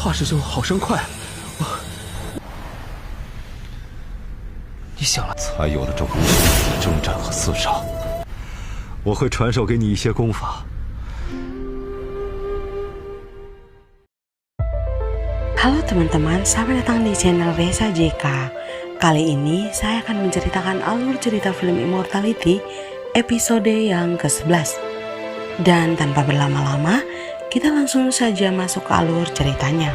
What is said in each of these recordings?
华师兄好生快，你想了才有了这无数次的征战和厮杀。我会传授给你一些功法。Halo teman-teman, selamat datang di channel Reza JK. Kali ini saya akan menceritakan alur cerita film Immortality episode yang ke-11. Dan tanpa berlama-lama, kita langsung saja masuk ke alur ceritanya.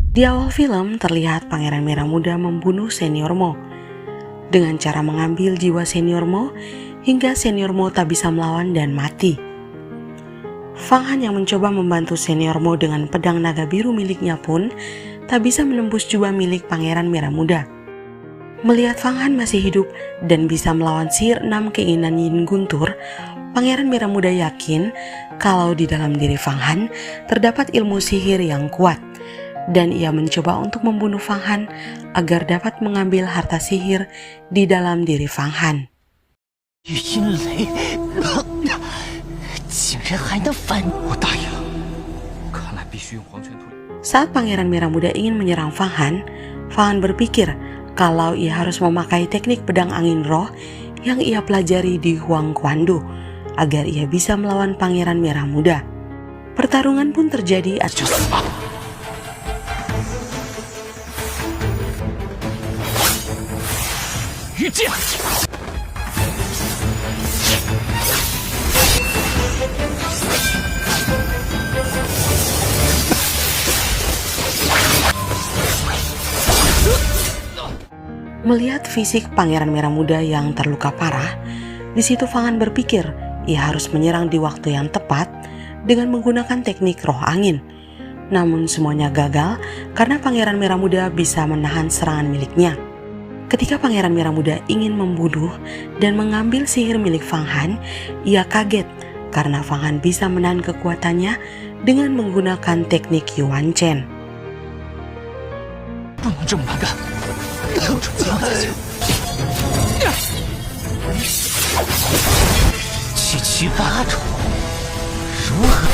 Di awal film terlihat Pangeran Merah Muda membunuh Senior Mo dengan cara mengambil jiwa Senior Mo hingga Senior Mo tak bisa melawan dan mati. Fang Han yang mencoba membantu Senior Mo dengan pedang naga biru miliknya pun tak bisa menembus jubah milik Pangeran Merah Muda. Melihat Fang Han masih hidup dan bisa melawan sihir 6 keinginan Yin Guntur, Pangeran Merah Muda yakin kalau di dalam diri Fang Han terdapat ilmu sihir yang kuat, dan ia mencoba untuk membunuh Fang Han agar dapat mengambil harta sihir di dalam diri Fang Han. 语音雷，竟然还能反！我答应了，看来必须用黄泉推。 Saat Pangeran Merah Muda ingin menyerang Fang Han berpikir kalau ia harus memakai teknik pedang angin roh yang ia pelajari di Huang Kuandu agar ia bisa melawan Pangeran Merah Muda. Pertarungan pun terjadi. Melihat fisik Pangeran Merah Muda yang terluka parah, di situ Fang Han berpikir ia harus menyerang di waktu yang tepat dengan menggunakan teknik roh angin. Namun semuanya gagal karena Pangeran Merah Muda bisa menahan serangan miliknya. Ketika Pangeran Merah Muda ingin membunuh dan mengambil sihir milik Fang Han, ia kaget karena Fang Han bisa menahan kekuatannya dengan menggunakan teknik Yuan Chen. 不能这么难干，留住机会才行。区区8种，如何？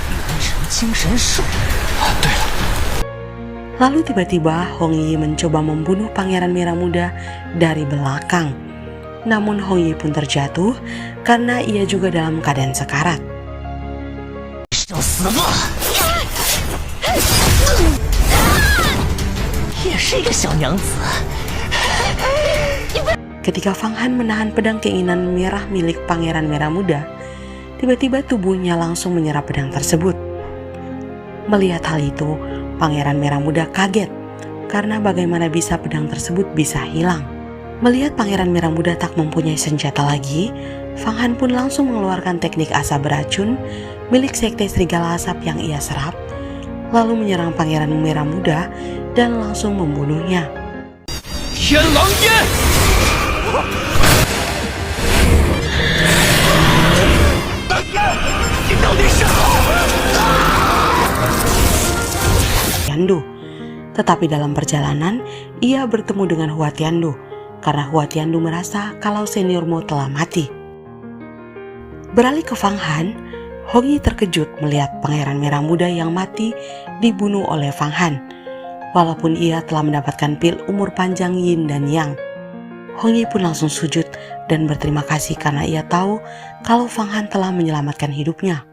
元神精神术。对了， Lalu tiba-tiba Hong Yi mencoba membunuh Pangeran Merah Muda dari belakang. Namun Hong Yi pun terjatuh karena ia juga dalam keadaan sekarat. 受死吧！也是一个小娘子。 Ketika Fang Han menahan pedang keinginan merah milik Pangeran Merah Muda, tiba-tiba tubuhnya langsung menyerap pedang tersebut. Melihat hal itu, Pangeran Merah Muda kaget karena bagaimana bisa pedang tersebut bisa hilang. Melihat Pangeran Merah Muda tak mempunyai senjata lagi, Fang Han pun langsung mengeluarkan teknik asap beracun milik Sekte Serigala Asap yang ia serap, lalu menyerang Pangeran Merah Muda dan langsung membunuhnya. 天狼烟！ Tiandu. Tetapi dalam perjalanan, ia bertemu dengan Hua Tiandu karena Hua Tiandu merasa kalau Senior Mo telah mati. Beralih ke Fang Han, Hong Yi terkejut melihat Pangeran Merah Muda yang mati dibunuh oleh Fang Han. Walaupun ia telah mendapatkan pil umur panjang Yin dan Yang, Hong Yi pun langsung sujud dan berterima kasih karena ia tahu kalau Fang Han telah menyelamatkan hidupnya.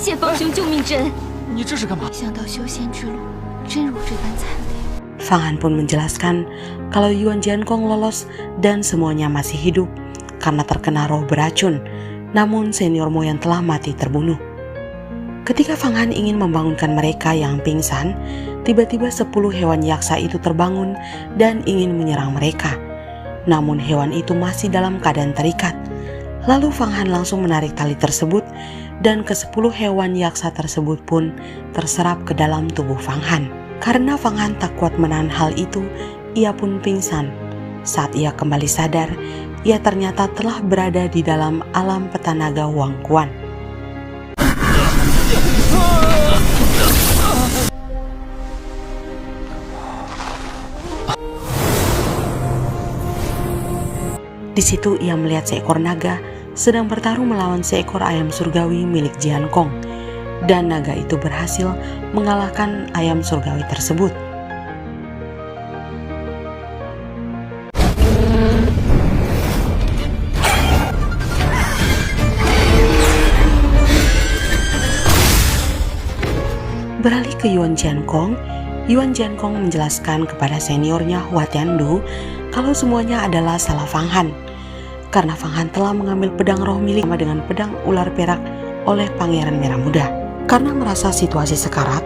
谢方兄救命之恩，你这是干嘛？想到修仙之路真如这般惨烈。 Fang Han pun menjelaskan kalau Yuan Jiankong lolos dan semuanya masih hidup karena terkena roh beracun, namun Senior Mo yang telah mati terbunuh. Ketika Fang Han ingin membangunkan mereka yang pingsan, tiba-tiba 10 hewan yaksa itu terbangun dan ingin menyerang mereka. Namun hewan itu masih dalam keadaan terikat. Lalu Fang Han langsung menarik tali tersebut dan ke-10 hewan yaksa tersebut pun terserap ke dalam tubuh Fang Han. Karena Fang Han tak kuat menahan hal itu, ia pun pingsan. Saat ia kembali sadar, ia ternyata telah berada di dalam alam petanaga Huang Quan. Di situ ia melihat seekor naga sedang bertarung melawan seekor ayam surgawi milik Jian Kong, dan naga itu berhasil mengalahkan ayam surgawi tersebut. Beralih ke Yuan Jiankong, Yuan Jiankong menjelaskan kepada seniornya Hua Tiandu kalau semuanya adalah salah Fang Han. Karena Fang Han telah mengambil pedang roh milik sama dengan pedang ular perak oleh Pangeran Merah Muda. Karena merasa situasi sekarat,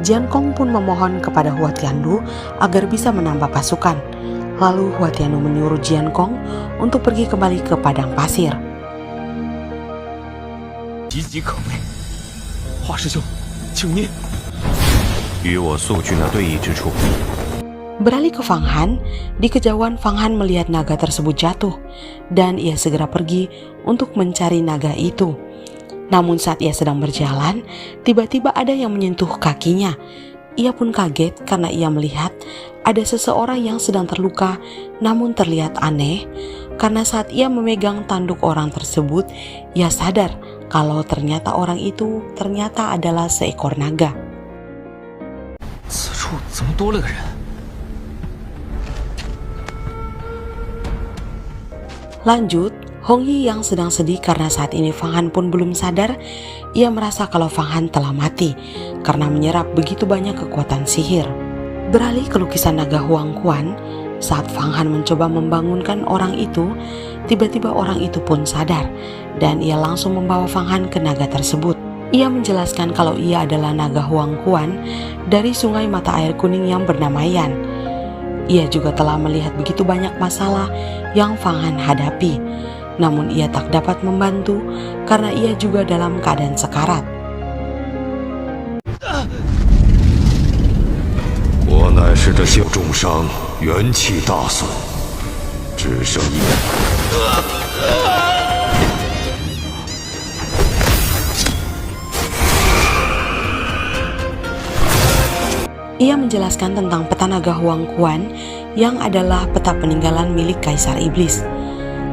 Jiankong pun memohon kepada Hua Tiandu agar bisa menambah pasukan. Lalu Hua Tiandu menyuruh Jiankong untuk pergi kembali ke padang pasir. 岌岌可危，华师兄，请您与我速去那对弈之处。 Beralih ke Fang Han, di kejauhan Fang Han melihat naga tersebut jatuh, dan ia segera pergi untuk mencari naga itu. Namun saat ia sedang berjalan, tiba-tiba ada yang menyentuh kakinya. Ia pun kaget karena ia melihat ada seseorang yang sedang terluka, namun terlihat aneh. Karena saat ia memegang tanduk orang tersebut, ia sadar kalau ternyata orang itu ternyata adalah seekor naga. 此处怎么多了个人？ Lanjut, Hong Yi yang sedang sedih karena saat ini Fang Han pun belum sadar. Ia merasa kalau Fang Han telah mati karena menyerap begitu banyak kekuatan sihir. Beralih ke lukisan naga Huang Quan, saat Fang Han mencoba membangunkan orang itu, tiba-tiba orang itu pun sadar dan ia langsung membawa Fang Han ke naga tersebut. Ia menjelaskan kalau ia adalah naga Huang Quan dari sungai mata air kuning yang bernama Yan. Ia juga telah melihat begitu banyak masalah yang Fang Han hadapi, namun ia tak dapat membantu karena ia juga dalam keadaan sekarat. 我乃是这些重伤，元气大损，只剩一。 Ia menjelaskan tentang peta naga Huang Quan yang adalah peta peninggalan milik Kaisar Iblis.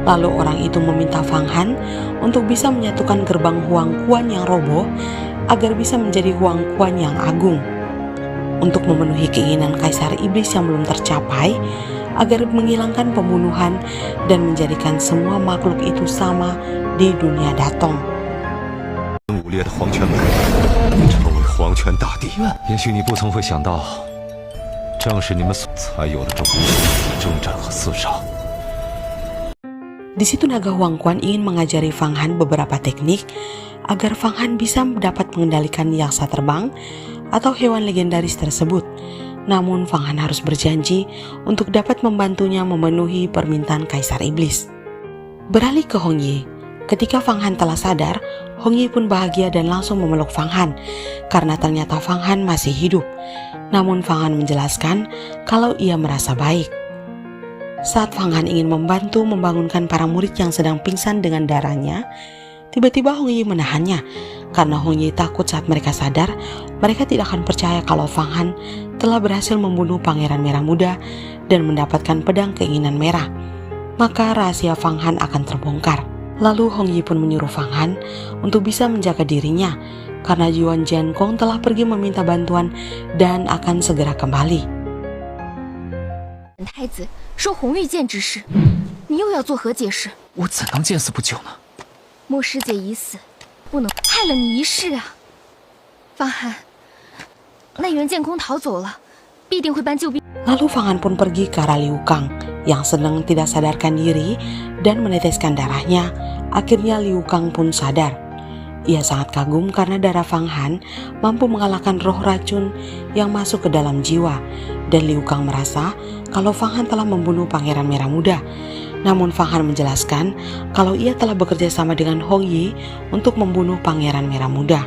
Lalu orang itu meminta Fang Han untuk bisa menyatukan gerbang Huang Quan yang roboh agar bisa menjadi Huang Quan yang agung. Untuk memenuhi keinginan Kaisar Iblis yang belum tercapai, agar menghilangkan pembunuhan dan menjadikan semua makhluk itu sama di dunia Datong. 武烈的黄泉门，成为黄泉大帝。也许你不曾会想到，正是你们所才有的这无数征战和厮杀。 Di situ naga Huang Quan ingin mengajari Fang Han beberapa teknik agar Fang Han bisa dapat mengendalikan yaksa terbang atau hewan legendaris tersebut. Namun Fang Han harus berjanji untuk dapat membantunya memenuhi permintaan Kaisar Iblis. Beralih ke Hong Yi. Ketika Fang Han telah sadar, Hong Yi pun bahagia dan langsung memeluk Fang Han karena ternyata Fang Han masih hidup. Namun Fang Han menjelaskan kalau ia merasa baik. Saat Fang Han ingin membantu membangunkan para murid yang sedang pingsan dengan darahnya, tiba-tiba Hong Yi menahannya karena Hong Yi takut saat mereka sadar mereka tidak akan percaya kalau Fang Han telah berhasil membunuh Pangeran Merah Muda dan mendapatkan pedang keinginan merah. Maka rahasia Fang Han akan terbongkar. Lalu Hong Yi pun menyuruh Fang Han untuk bisa menjaga dirinya karena Yuan Jiankong telah pergi meminta bantuan dan akan segera kembali. 太子说红玉剑之事，你又要作何解释？我怎能见死不救呢？莫师姐已死，不能害了你一世啊！方寒，那袁剑空逃走了，必定会搬救兵。 Lalu Fang Han pun pergi ke arah Liu Kang yang sedang tidak sadarkan diri dan meneteskan darahnya. Akhirnya Liu Kang pun sadar. Ia sangat kagum karena darah Fang Han mampu mengalahkan roh racun yang masuk ke dalam jiwa. Dan Liu Kang merasa kalau Fang Han telah membunuh Pangeran Merah Muda. Namun Fang Han menjelaskan kalau ia telah bekerja sama dengan Hong Yi untuk membunuh Pangeran Merah Muda.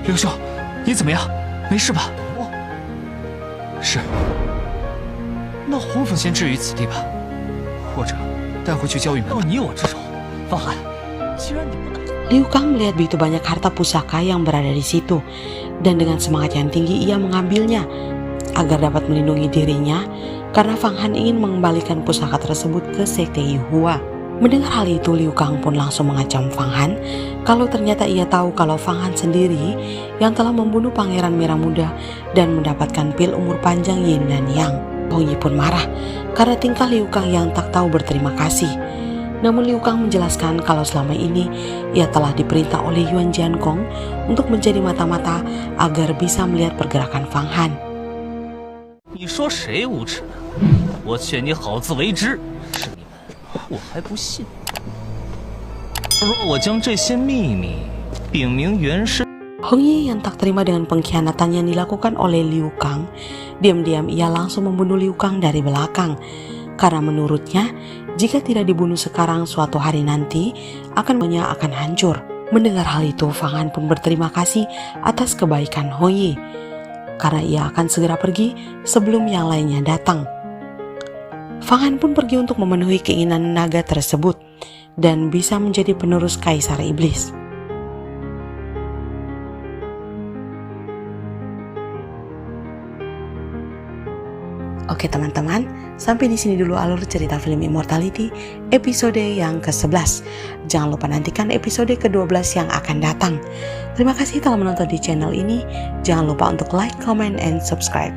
刘兄，你怎么样？没事吧？是。那红粉先置于此地吧，或者带回去交与门。你我之手，方寒，既然你不打。 Liu Kang melihat begitu banyak harta pusaka yang berada di situ dan dengan semangat yang tinggi ia mengambilnya agar dapat melindungi dirinya karena Fang Han ingin mengembalikan pusaka tersebut ke sekte Yihua. Mendengar hal itu, Liu Kang pun langsung mengacam Fang Han kalau ternyata ia tahu kalau Fang Han sendiri yang telah membunuh Pangeran Merah Muda dan mendapatkan pil umur panjang Yin dan Yang. Hong Yi pun marah karena tingkah Liu Kang yang tak tahu berterima kasih. Namun Liu Kang menjelaskan kalau selama ini ia telah diperintah oleh Yuan Jiankong untuk menjadi mata-mata agar bisa melihat pergerakan Fang Han. 你说谁无耻呢？我劝你好自为之。是你们，我还不信。若我将这些秘密禀明元师， Hong Yi yang tak terima dengan pengkhianatan yang dilakukan oleh Liu Kang, diam-diam ia langsung membunuh Liu Kang dari belakang. Karena menurutnya, jika tidak dibunuh sekarang, suatu hari nanti akan hancur. Mendengar hal itu, Fang Han pun berterima kasih atas kebaikan Hong Yi, karena ia akan segera pergi sebelum yang lainnya datang. Fang Han pun pergi untuk memenuhi keinginan naga tersebut dan bisa menjadi penerus Kaisar Iblis. Oke teman-teman, sampai di sini dulu alur cerita film Immortality episode yang ke-11. Jangan lupa nantikan episode ke-12 yang akan datang. Terima kasih telah menonton di channel ini. Jangan lupa untuk like, comment, and subscribe.